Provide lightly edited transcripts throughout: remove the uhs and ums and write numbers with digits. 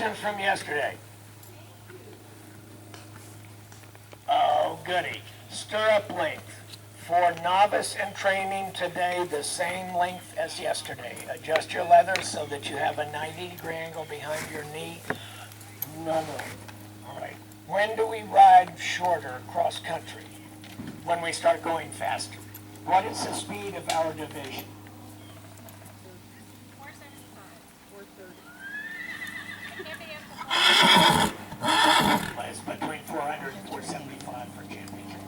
questions from yesterday? Oh, goody. Stirrup length. For novice and training today, the same length as yesterday. Adjust your leathers so that you have a 90-degree angle behind your knee. No more. All right. When do we ride shorter cross country? When we start going faster. What is the speed of our division? 475. It's between 400 and 475 for championship.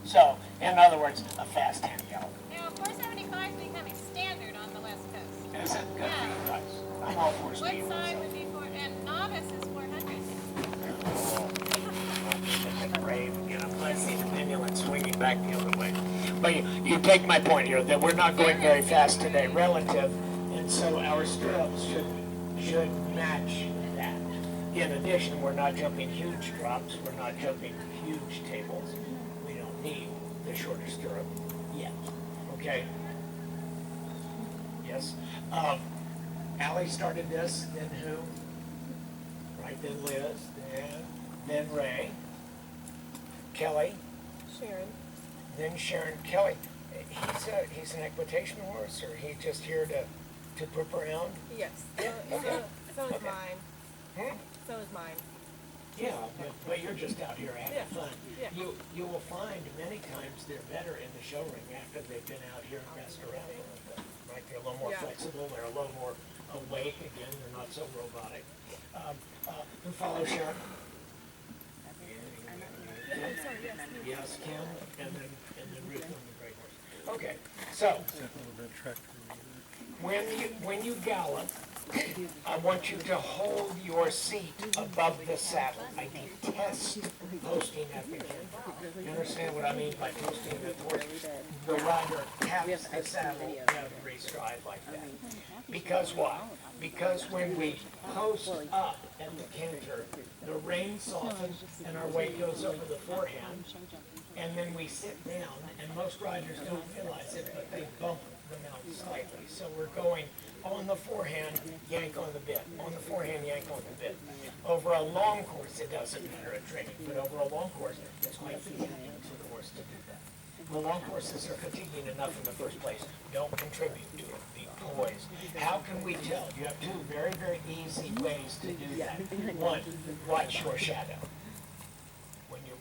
So, in other words, a fast hand gallop. Now, 475 is becoming standard on the West Coast. Is it good for you guys? I'm all for speed. What side would be for, and novice is 400. Brave, you know, I see the pendulum swinging back the other way. But you take my point here, that we're not going very fast today relative, and so our stirrups should match that. In addition, we're not jumping huge drops, we're not jumping huge tables. We don't need the shorter stirrup yet, okay? Yes. Allie started this, then who? Right, then Liz, then Ray. Kelly, Sharon. then Sharon. Kelly, he's an equitation horse, or he's just here to poop around? Yes. Yeah, okay. So is Okay. mine. Hmm? So is mine. Yeah, but you're just out here having Yeah. fun. Yeah. You will find many times they're better in the show ring after they've been out here and messed around a little bit. Right, they're a little more Yeah. flexible, they're a little more awake again, they're not so robotic. Who follows Sharon? I'm sorry, yes. Yes, Kim, and then Ruth on the gray horse. Okay, so when you gallop, I want you to hold your seat above the saddle. I detest posting at the canter. You understand what I mean by posting the horse? The rider taps the saddle every stride like that. Because why? Because when we post up at the canter, the rein softens and our weight goes over the forehand, and then we sit down, and most riders don't realize it, but they bump the mount slightly. So we're going on the forehand, yank on the bit. On the forehand, yank on the bit. Over a long course, it doesn't matter at training, but over a long course, it's quite fatiguing for the horse to do that. The long courses are fatiguing enough in the first place. Don't contribute to it. Be poised. How can we tell? You have two very, very easy ways to do that. One, watch your shadow.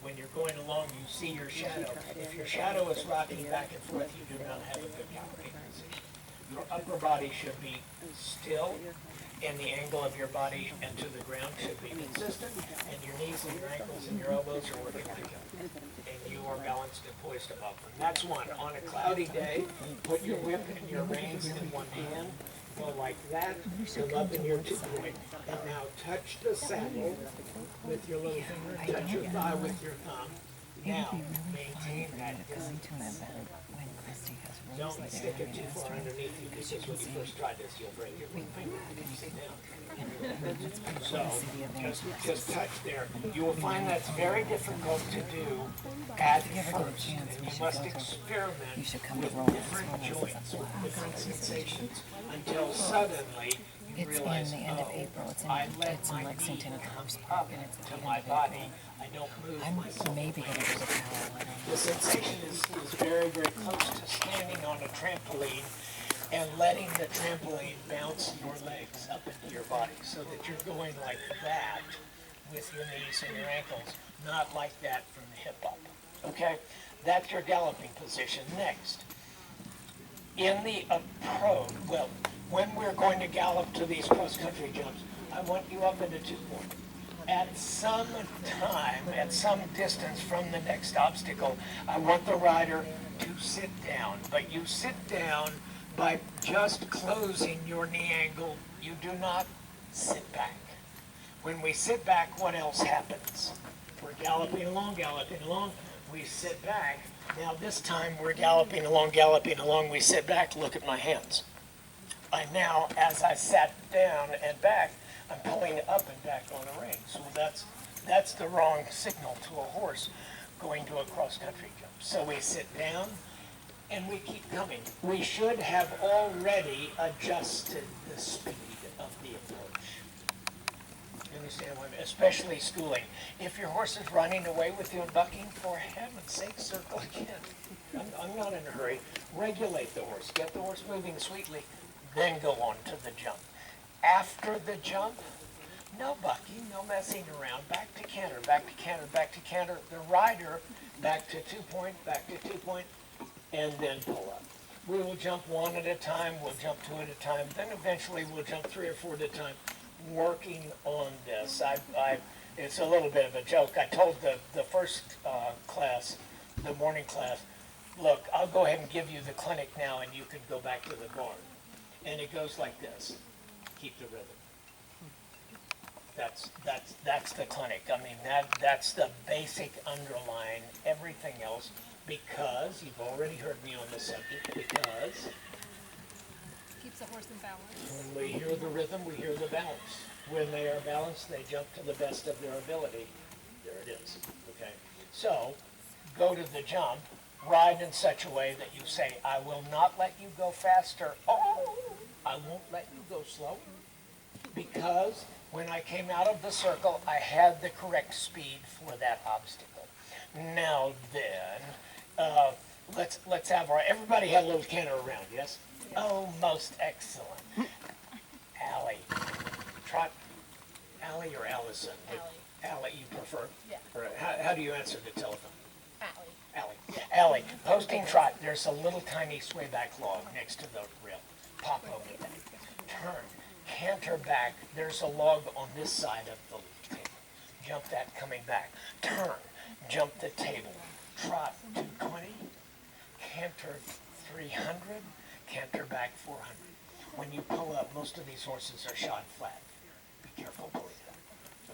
When you're going along, you see your shadow. If your shadow is rocking back and forth, you do not have a good galloping position. Your upper body should be still, and the angle of your body and to the ground should be consistent, and your knees and your ankles and your elbows are working together. And you are balanced and poised above them. That's one. On a cloudy day, put your whip and your reins in one hand, go like that, come up in your two-point, and now touch the saddle with your little finger, touch your thigh with your thumb. Now, maintain that distance. Don't stick it too far underneath you, because when you first try this, you'll break your little finger when you sit down. So, just touch there. You will find that's very difficult to do at first, and you must experiment with different joints, with different sensations, until suddenly you It's realize, in the end of oh, April. It's I in let my Lexington knee at come Cobb's up Park, and it's to the my end of body. April. I don't move I'm myself. maybe going to do the Powell. I don't know. The sensation is very, very close to standing on a trampoline and letting the trampoline bounce your legs up into your body, so that you're going like that with your knees and your ankles, not like that from the hip up. Okay? That's your galloping position. Next, in the approach, well, when we're going to gallop to these cross-country jumps, I want you up into two-point. At some time, at some distance from the next obstacle, I want the rider to sit down. But you sit down by just closing your knee angle. You do not sit back. When we sit back, what else happens? We're galloping along, we sit back. Now this time we're galloping along, we sit back. Look at my hands. I now, as I sat down and back, I'm pulling up and back on a rein. So that's the wrong signal to a horse going to a cross-country jump. So we sit down and we keep coming. We should have already adjusted the speed of the approach. You understand what I mean? Especially schooling. If your horse is running away with you and bucking, for heaven's sake, circle again. I'm not in a hurry. Regulate the horse. Get the horse moving sweetly, then go on to the jump. After the jump, no bucking, no messing around. Back to canter, back to canter, back to canter. The rider, back to 2-point, back to 2-point, and then pull up. We will jump one at a time, we'll jump two at a time, then eventually we'll jump 3 or 4 at a time, working on this. It's a little bit of a joke. I told the first class, the morning class, look, I'll go ahead and give you the clinic now and you can go back to the barn. And it goes like this, keep the rhythm. That's the clinic. I mean, that's the basic underlying everything else, because you've already heard me on this subject, because Keeps the horse in balance. when we hear the rhythm, we hear the balance. When they are balanced, they jump to the best of their ability. There it is, okay? So, go to the jump, ride in such a way that you say, I will not let you go faster. Oh, I won't let you go slower. Because when I came out of the circle, I had the correct speed for that obstacle. Now then, let's have everybody had a little canter around, yes? Oh, most excellent. Allie, trot, Allie or Allison? Allie, you prefer? Yeah. All right. How do you answer the telephone? Allie. Allie, posting trot, there's a little tiny sway back log next to the rail. Pop over that. Turn, canter back, there's a log on this side of the table. Jump that coming back. Turn, jump the table. Trot 220, canter 300, canter back 400. When you pull up, most of these horses are shod flat. Be careful pulling them,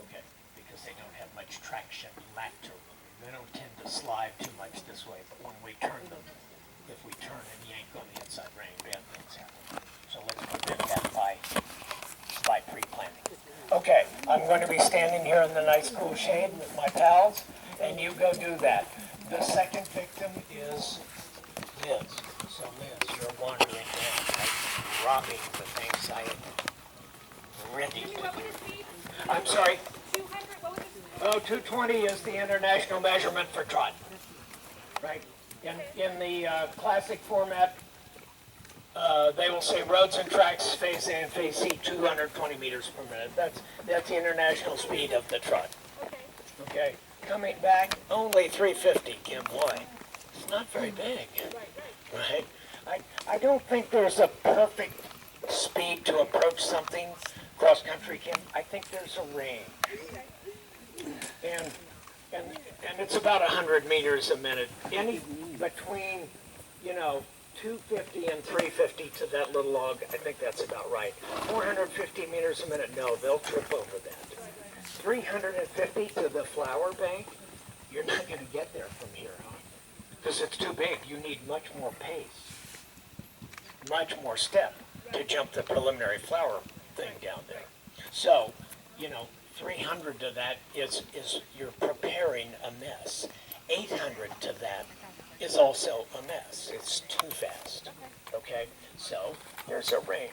okay? Because they don't have much traction laterally. They don't tend to slide too much this way, but when we turn them, if we turn and yank on the inside rein, bad things happen. So let's prevent that by pre-planning. Okay, I'm going to be standing here in the nice cool shade with my pals, and you go do that. The second victim is Liz. So Liz, you're wandering down, right? Robbing the things I am ready to What do. would it be? I'm sorry. 200, what would it be? Oh, 220 is the international measurement for trot, right? In the classic format, they will say roads and tracks, phase A and phase C, 220 meters per minute. That's the international speed of the trot. Okay. Okay, coming back, only 350, Kim. Why? It's not very big, right? I don't think there's a perfect speed to approach something cross-country, Kim. I think there's a range. And it's about 100 meters a minute. Any between, 250 and 350 to that little log, I think that's about right. 450 meters a minute, no, they'll trip over that. 350 to the flower bank, you're not going to get there from here, huh? Because it's too big. You need much more pace, much more step to jump the preliminary flower thing down there. So, 300 to that is you're preparing a mess. 800 to that is also a mess. It's too fast. Okay? So, there's a range.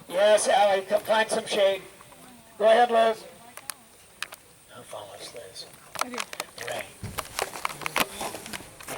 Yes, Allie, come find some shade. Go ahead, Liz. Who follows Liz? Ray.